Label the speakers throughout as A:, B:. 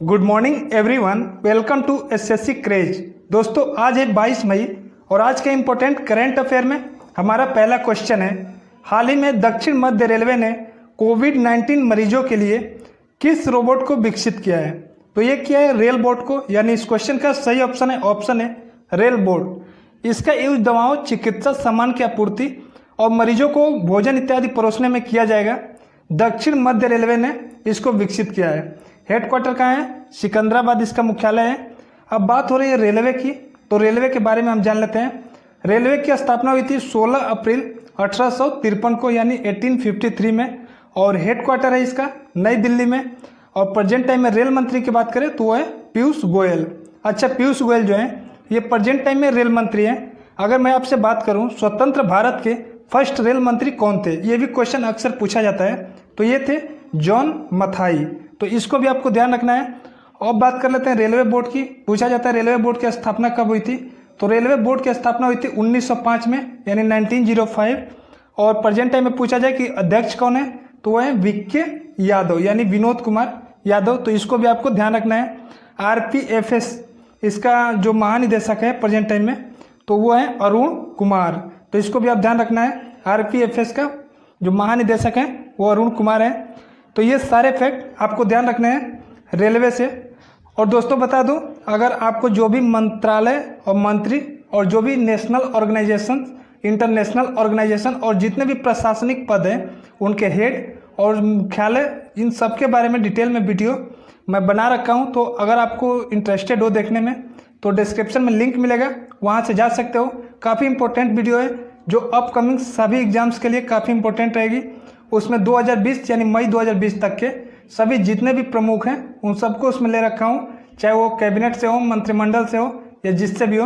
A: Good morning everyone, welcome to SSC craze. दोस्तों आज है 22 मई और आज के इम्पोर्टेंट करंट अफेयर में हमारा पहला क्वेश्चन है, हाल ही में दक्षिण मध्य रेलवे ने कोविड-19 मरीजों के लिए किस रोबोट को विकसित किया है। तो ये क्या है, रेल बोट को, यानी इस क्वेश्चन का सही ऑप्शन है रेल बोट। इसका यूज दवाओं, चिकित्सा सामान की आपूर्ति और मरीजों को भोजन इत्यादि परोसने में किया जाएगा। दक्षिण मध्य रेलवे ने इसको विकसित किया है। हेडक्वार्टर कहाँ है? सिकंदराबाद इसका मुख्यालय है। अब बात हो रही है रेलवे की, तो रेलवे के बारे में हम जान लेते हैं। रेलवे की स्थापना हुई थी 16 अप्रैल 1853 को, यानी 1853 में, और हेडक्वार्टर है इसका नई दिल्ली में। और प्रेजेंट टाइम में रेल मंत्री की बात करें तो वो है पीयूष गोयल। अच्छा, पीयूष गोयल जो है ये प्रेजेंट टाइम में रेल मंत्री हैं। अगर मैं आपसे बात करूं स्वतंत्र भारत के फर्स्ट रेल मंत्री कौन थे, ये भी क्वेश्चन अक्सर पूछा जाता है, तो ये थे जॉन मथाई। तो इसको भी आपको ध्यान रखना है। और बात कर लेते हैं रेलवे बोर्ड की। पूछा जाता है रेलवे बोर्ड की स्थापना कब हुई थी, तो रेलवे बोर्ड की स्थापना हुई थी 1905 में, यानी 1905। और प्रेजेंट टाइम में पूछा जाए कि अध्यक्ष कौन है, तो वह है वीके यादव, यानी विनोद कुमार यादव। तो इसको भी आपको ध्यान रखना है। RPFS इसका जो महानिदेशक है प्रेजेंट टाइम में, तो वो है अरुण कुमार। तो इसको भी आप ध्यान रखना है। RPFS का जो महानिदेशक है वो अरुण कुमार है। तो ये सारे फैक्ट आपको ध्यान रखने हैं रेलवे से। और दोस्तों बता दूं, अगर आपको जो भी मंत्रालय और मंत्री और जो भी नेशनल ऑर्गेनाइजेशन, इंटरनेशनल ऑर्गेनाइजेशन और जितने भी प्रशासनिक पद हैं उनके हेड और मुख्यालय, इन सब के बारे में डिटेल में वीडियो मैं बना रखा हूं। तो अगर आपको इंटरेस्टेड हो देखने में तो डिस्क्रिप्शन में लिंक मिलेगा, वहां से जा सकते हो। काफ़ी इंपॉर्टेंट वीडियो है जो अपकमिंग सभी एग्जाम्स के लिए काफ़ी इंपॉर्टेंट रहेगी। उसमें 2020 यानी मई 2020 तक के सभी जितने भी प्रमुख हैं उन सबको उसमें ले रखा हूँ, चाहे वो कैबिनेट से हो, मंत्रिमंडल से हो या जिससे भी हो।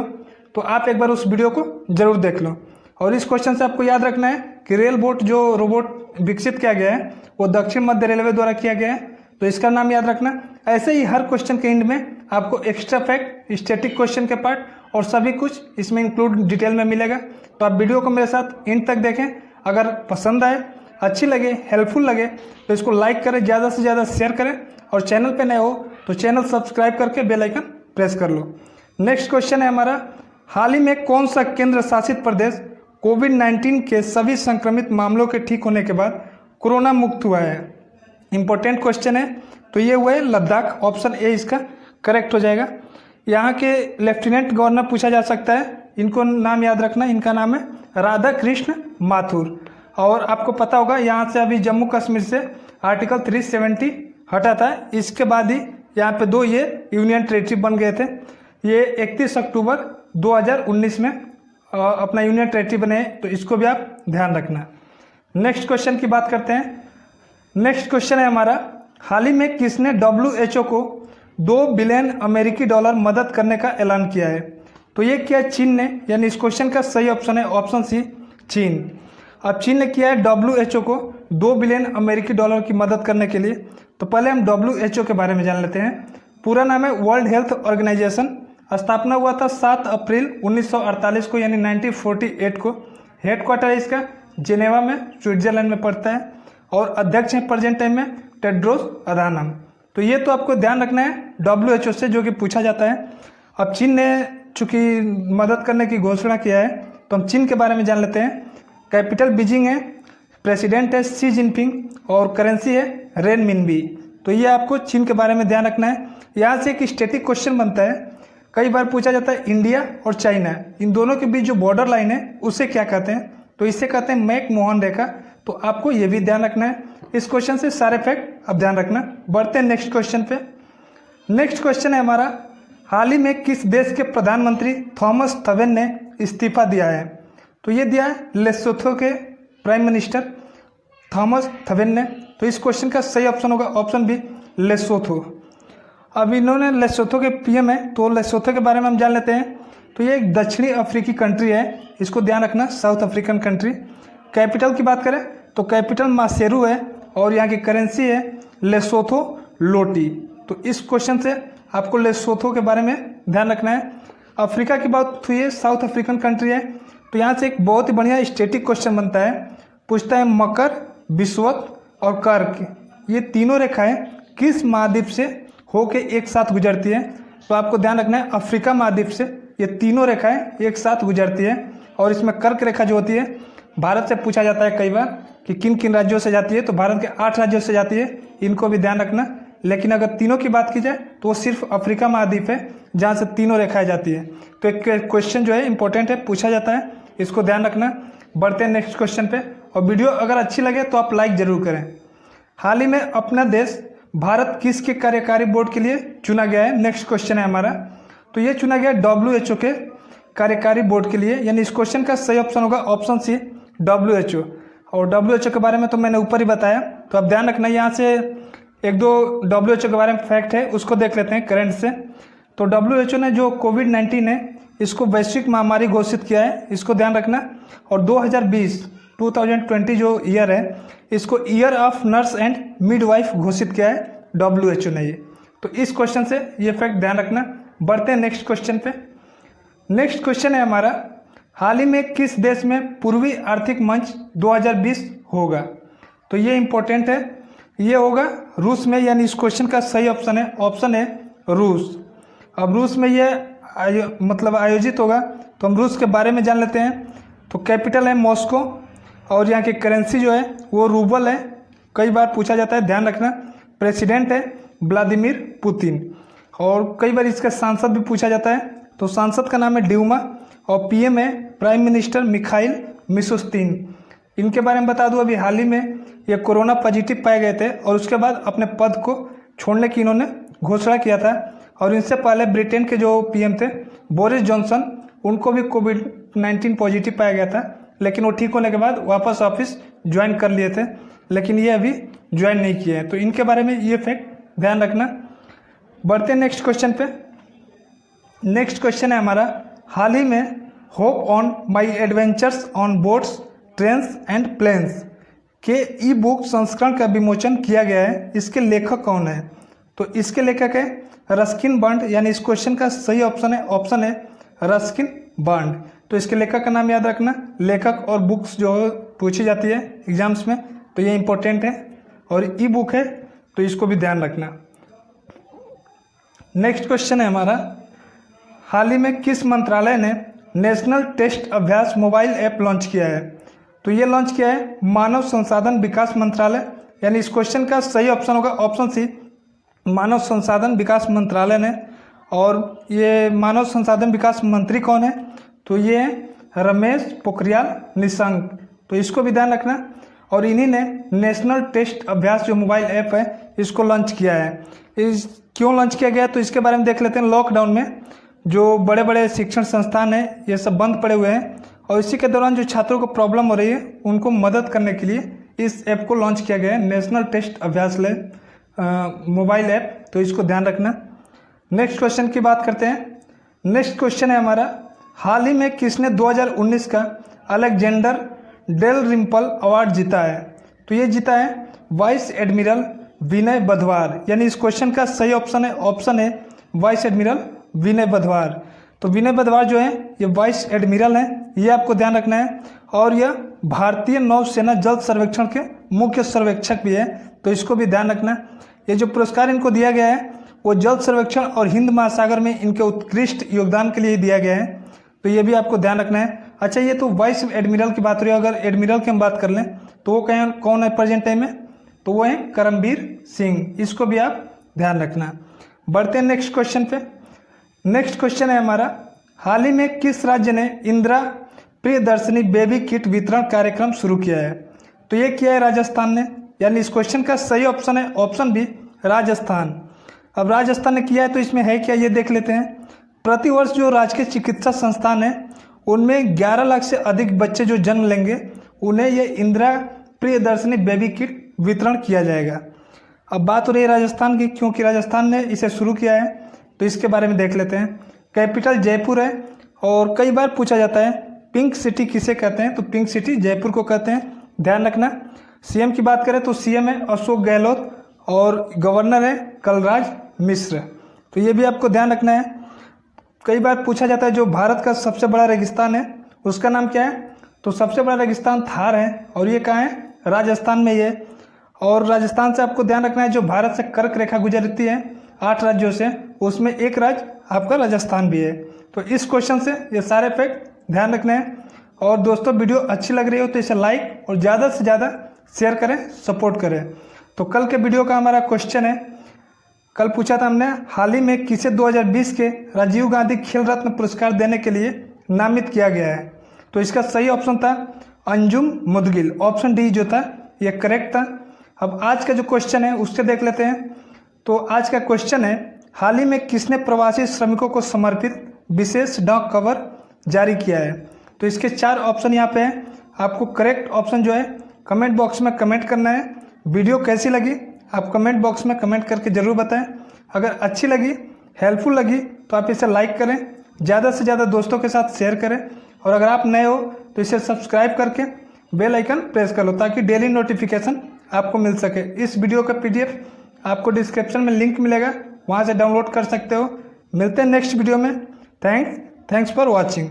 A: तो आप एक बार उस वीडियो को जरूर देख लो। और इस क्वेश्चन से आपको याद रखना है कि रेल बोट जो रोबोट विकसित किया गया है वो दक्षिण मध्य रेलवे द्वारा किया गया है, तो इसका नाम याद रखना। ऐसे ही हर क्वेश्चन के एंड में आपको एक्स्ट्रा फैक्ट, स्टैटिक क्वेश्चन के पार्ट और सभी कुछ इसमें इंक्लूड डिटेल में मिलेगा। तो आप वीडियो को मेरे साथ एंड तक देखें। अगर पसंद आए, अच्छी लगे, हेल्पफुल लगे तो इसको लाइक करें, ज़्यादा से ज़्यादा शेयर करें, और चैनल पे नए हो तो चैनल सब्सक्राइब करके बेल आइकन प्रेस कर लो। नेक्स्ट क्वेश्चन है हमारा, हाल ही में कौन सा केंद्र शासित प्रदेश कोविड-19 के सभी संक्रमित मामलों के ठीक होने के बाद कोरोना मुक्त हुआ है? इंपॉर्टेंट क्वेश्चन है। तो ये हुआ है लद्दाख। ऑप्शन ए इसका करेक्ट हो जाएगा। यहाँ के लेफ्टिनेंट गवर्नर पूछा जा सकता है, इनको नाम याद रखना। इनका नाम है राधा कृष्ण माथुर। और आपको पता होगा यहाँ से अभी जम्मू कश्मीर से आर्टिकल 370 हटा था। इसके बाद ही यहाँ पे 2 ये यूनियन टेरिटरी बन गए थे। ये 31 अक्टूबर 2019 में अपना यूनियन टेरिटरी बने, तो इसको भी आप ध्यान रखना। नेक्स्ट क्वेश्चन की बात करते हैं। नेक्स्ट क्वेश्चन है हमारा, हाल ही में किसने WHO को $2 बिलियन अमेरिकी डॉलर मदद करने का ऐलान किया है? तो ये किया चीन ने, यानी इस क्वेश्चन का सही ऑप्शन है ऑप्शन सी, चीन। अब चीन ने किया है WHO को $2 बिलियन अमेरिकी डॉलर की मदद करने के लिए। तो पहले हम WHO के बारे में जान लेते हैं। पूरा नाम है वर्ल्ड हेल्थ ऑर्गेनाइजेशन। स्थापना हुआ था 7 अप्रैल 1948 को, यानी 1948 को। हेडक्वार्टर है इसका जेनेवा में, स्विट्जरलैंड में पड़ता है। और अध्यक्ष है प्रेजेंट टाइम में टेड्रोस अधानम। तो ये तो आपको ध्यान रखना है WHO से, जो कि पूछा जाता है। अब चीन ने चूंकि मदद करने की घोषणा किया है तो हम चीन के बारे में जान लेते हैं। कैपिटल बीजिंग है, प्रेसिडेंट है शी जिनपिंग और करेंसी है रेनमिनबी। तो ये आपको चीन के बारे में ध्यान रखना है। यहाँ से एक स्टैटिक क्वेश्चन बनता है, कई बार पूछा जाता है इंडिया और चाइना, इन दोनों के बीच जो बॉर्डर लाइन है उसे क्या कहते हैं? तो इसे कहते हैं मैक मोहन रेखा। तो आपको ये भी ध्यान रखना है। इस क्वेश्चन से सारे फैक्ट आप ध्यान रखना। बढ़ते हैं नेक्स्ट क्वेश्चन पे। नेक्स्ट क्वेश्चन है हमारा, हाल ही में किस देश के प्रधानमंत्री थॉमस थवेन ने इस्तीफा दिया है? तो ये दिया है लेसोथो के प्राइम मिनिस्टर थॉमस थवेन ने। तो इस क्वेश्चन का सही ऑप्शन होगा ऑप्शन बी, लेसोथो। अब इन्होंने लेसोथो के PM है, तो लेसोथो के बारे में हम जान लेते हैं। तो ये एक दक्षिणी अफ्रीकी कंट्री है, इसको ध्यान रखना, साउथ अफ्रीकन कंट्री। कैपिटल की बात करें तो कैपिटल मासेरू है और यहाँ की करेंसी है लेसोथो लोटी। तो इस क्वेश्चन से आपको लेसोथो के बारे में ध्यान रखना है। अफ्रीका की बात हुई है, साउथ अफ्रीकन कंट्री है। तो यहाँ से एक बहुत ही बढ़िया स्टैटिक क्वेश्चन बनता है, पूछता है मकर, विषुवत और कर्क, ये तीनों रेखाएं किस महाद्वीप से हो के एक साथ गुजरती है। तो आपको ध्यान रखना है अफ्रीका महाद्वीप से ये तीनों रेखाएं एक साथ गुजरती है। और इसमें कर्क रेखा जो होती है भारत से पूछा जाता है कई बार कि किन किन राज्यों से जाती है, तो भारत के 8 राज्यों से जाती है, इनको भी ध्यान रखना। लेकिन अगर तीनों की बात की जाए तो वो सिर्फ अफ्रीका महाद्वीप है जहाँ से तीनों रेखाएं जाती है। तो एक क्वेश्चन जो है इंपॉर्टेंट है, पूछा जाता है, इसको ध्यान रखना। बढ़ते हैं नेक्स्ट क्वेश्चन पे। और वीडियो अगर अच्छी लगे तो आप लाइक जरूर करें। हाल ही में अपना देश भारत किसके कार्यकारी बोर्ड के लिए चुना गया है? नेक्स्ट क्वेश्चन है हमारा। तो ये चुना गया WHO के कार्यकारी बोर्ड के लिए, यानी इस क्वेश्चन का सही ऑप्शन होगा ऑप्शन सी WHO। और WHO के बारे में तो मैंने ऊपर ही बताया, तो आप ध्यान रखना। यहाँ से एक दो WHO के बारे में फैक्ट है उसको देख लेते हैं करंट से। तो WHO ने जो कोविड-19 है इसको वैश्विक महामारी घोषित किया है, इसको ध्यान रखना। और 2020 जो ईयर है इसको year of nurse and midwife घोषित किया है WHO ने ये। तो इस क्वेश्चन से ये फैक्ट ध्यान रखना। बढ़ते हैं नेक्स्ट क्वेश्चन पे। नेक्स्ट क्वेश्चन है हमारा, हाल ही में किस देश में पूर्वी आर्थिक मंच 2020 होगा? तो ये इंपॉर्टेंट है, ये होगा रूस में, यानी इस क्वेश्चन का सही ऑप्शन है रूस। अब रूस में ये आयोजित होगा, तो हम रूस के बारे में जान लेते हैं। तो कैपिटल है मॉस्को और यहाँ की करेंसी जो है वो रूबल है, कई बार पूछा जाता है, ध्यान रखना। प्रेसिडेंट है व्लादिमीर पुतिन और कई बार इसका सांसद भी पूछा जाता है, तो सांसद का नाम है ड्यूमा। और PM है प्राइम मिनिस्टर मिखाइल मिशुस्तिन। इनके बारे में बता दूं, अभी हाल ही में ये कोरोना पॉजिटिव पाए गए थे और उसके बाद अपने पद को छोड़ने की इन्होंने घोषणा किया था। और इनसे पहले ब्रिटेन के जो PM थे बोरिस जॉनसन, उनको भी कोविड-19 पॉजिटिव पाया गया था, लेकिन वो ठीक होने के बाद वापस ऑफिस ज्वाइन कर लिए थे, लेकिन ये अभी ज्वाइन नहीं किए हैं। तो इनके बारे में ये फैक्ट ध्यान रखना। बढ़ते हैं नेक्स्ट क्वेश्चन पे। नेक्स्ट क्वेश्चन है हमारा, हाल ही में hop on my adventures on boats trains and planes के ई-बुक संस्करण का विमोचन किया गया है, इसके लेखक कौन है? तो इसके लेखक है रस्किन बॉन्ड, यानी इस क्वेश्चन का सही ऑप्शन है रस्किन बॉन्ड। तो इसके लेखक का नाम याद रखना। लेखक और बुक्स जो पूछी जाती है एग्जाम्स में, तो ये इंपॉर्टेंट है। और ई-बुक है तो इसको भी ध्यान रखना। नेक्स्ट क्वेश्चन है हमारा, हाल ही में किस मंत्रालय ने नेशनल टेस्ट अभ्यास मोबाइल ऐप लॉन्च किया है? तो ये लॉन्च किया है मानव संसाधन विकास मंत्रालय, यानी इस क्वेश्चन का सही ऑप्शन होगा ऑप्शन सी मानव संसाधन विकास मंत्रालय ने। और ये मानव संसाधन विकास मंत्री कौन है? तो ये रमेश पोखरियाल निशंक। तो इसको भी ध्यान रखना। और इन्हीं ने नेशनल टेस्ट अभ्यास जो मोबाइल ऐप है इसको लॉन्च किया है। इस क्यों लॉन्च किया गया तो इसके बारे में देख लेते हैं। लॉकडाउन में जो बड़े बड़े शिक्षण संस्थान हैं ये सब बंद पड़े हुए हैं, और इसी के दौरान जो छात्रों को प्रॉब्लम हो रही है उनको मदद करने के लिए इस ऐप को लॉन्च किया गया है, नेशनल टेस्ट अभ्यास मोबाइल ऐप। तो इसको ध्यान रखना। नेक्स्ट क्वेश्चन की बात करते हैं। नेक्स्ट क्वेश्चन है हमारा, हाल ही में किसने 2019 का अलेक्जेंडर डेल रिम्पल अवार्ड जीता है? तो ये जीता है वाइस एडमिरल विनय बधवार, यानी इस क्वेश्चन का सही ऑप्शन है वाइस एडमिरल विनय बधवार। तो विनय बधवार जो है ये वाइस एडमिरल हैं, ये आपको ध्यान रखना है। और यह भारतीय नौसेना जल सर्वेक्षण के मुख्य सर्वेक्षक भी है, तो इसको भी ध्यान रखना। ये जो पुरस्कार इनको दिया गया है वो जल सर्वेक्षण और हिंद महासागर में इनके उत्कृष्ट योगदान के लिए दिया गया है, तो ये भी आपको ध्यान रखना है। अच्छा, ये तो वाइस एडमिरल की बात हो रही है, अगर एडमिरल की हम बात कर लें तो वो कौन है प्रेजेंट टाइम में? तो वो है करमबीर सिंह, इसको भी आप ध्यान रखना। बढ़ते हैं नेक्स्ट क्वेश्चन पे। नेक्स्ट क्वेश्चन है हमारा, हाल ही में किस राज्य ने इंदिरा प्रियदर्शनी बेबी किट वितरण कार्यक्रम शुरू किया है? तो ये किया है राजस्थान ने, यानी इस क्वेश्चन का सही ऑप्शन है ऑप्शन बी राजस्थान। अब राजस्थान ने किया है तो इसमें है क्या ये देख लेते हैं। प्रतिवर्ष जो राजकीय चिकित्सा संस्थान है उनमें 11 लाख से अधिक बच्चे जो जन्म लेंगे उन्हें ये इंदिरा प्रियदर्शनी बेबी किट वितरण किया जाएगा। अब बात हो रही है राजस्थान की, क्योंकि राजस्थान ने इसे शुरू किया है, तो इसके बारे में देख लेते हैं। कैपिटल जयपुर है और कई बार पूछा जाता है पिंक सिटी किसे कहते हैं? तो पिंक सिटी जयपुर को कहते हैं, ध्यान रखना। CM की बात करें तो CM है अशोक गहलोत और गवर्नर है कलराज मिश्र, तो ये भी आपको ध्यान रखना है। कई बार पूछा जाता है जो भारत का सबसे बड़ा रेगिस्तान है उसका नाम क्या है? तो सबसे बड़ा रेगिस्तान थार है, और ये कहाँ है? राजस्थान में ये। और राजस्थान से आपको ध्यान रखना है जो भारत से कर्क रेखा गुजरती है 8 राज्यों से, उसमें एक राज्य आपका राजस्थान भी है। तो इस क्वेश्चन से ये सारे फैक्ट ध्यान रखने हैं। और दोस्तों वीडियो अच्छी लग रही हो तो इसे लाइक और ज़्यादा से ज़्यादा शेयर करें, सपोर्ट करें। तो कल के वीडियो का हमारा क्वेश्चन है, कल पूछा था हमने, हाल ही में किसे 2020 के राजीव गांधी खेल रत्न पुरस्कार देने के लिए नामित किया गया है। तो इसका सही ऑप्शन था अंजुम मुदगिल, ऑप्शन डी जो था ये करेक्ट था। अब आज का जो क्वेश्चन है उससे देख लेते हैं। तो आज का क्वेश्चन है, हाल ही में किसने प्रवासी श्रमिकों को समर्पित विशेष डाक कवर जारी किया है। तो इसके 4 ऑप्शन यहाँ पे हैं। आपको करेक्ट ऑप्शन जो है कमेंट बॉक्स में कमेंट करना है। वीडियो कैसी लगी आप कमेंट बॉक्स में कमेंट करके ज़रूर बताएं। अगर अच्छी लगी, हेल्पफुल लगी तो आप इसे लाइक करें, ज़्यादा से ज़्यादा दोस्तों के साथ शेयर करें। और अगर आप नए हो तो इसे सब्सक्राइब करके बेल आइकन प्रेस कर लो ताकि डेली नोटिफिकेशन आपको मिल सके। इस वीडियो का PDF आपको डिस्क्रिप्शन में लिंक मिलेगा, वहाँ से डाउनलोड कर सकते हो। मिलते हैं नेक्स्ट वीडियो में। Thanks for watching.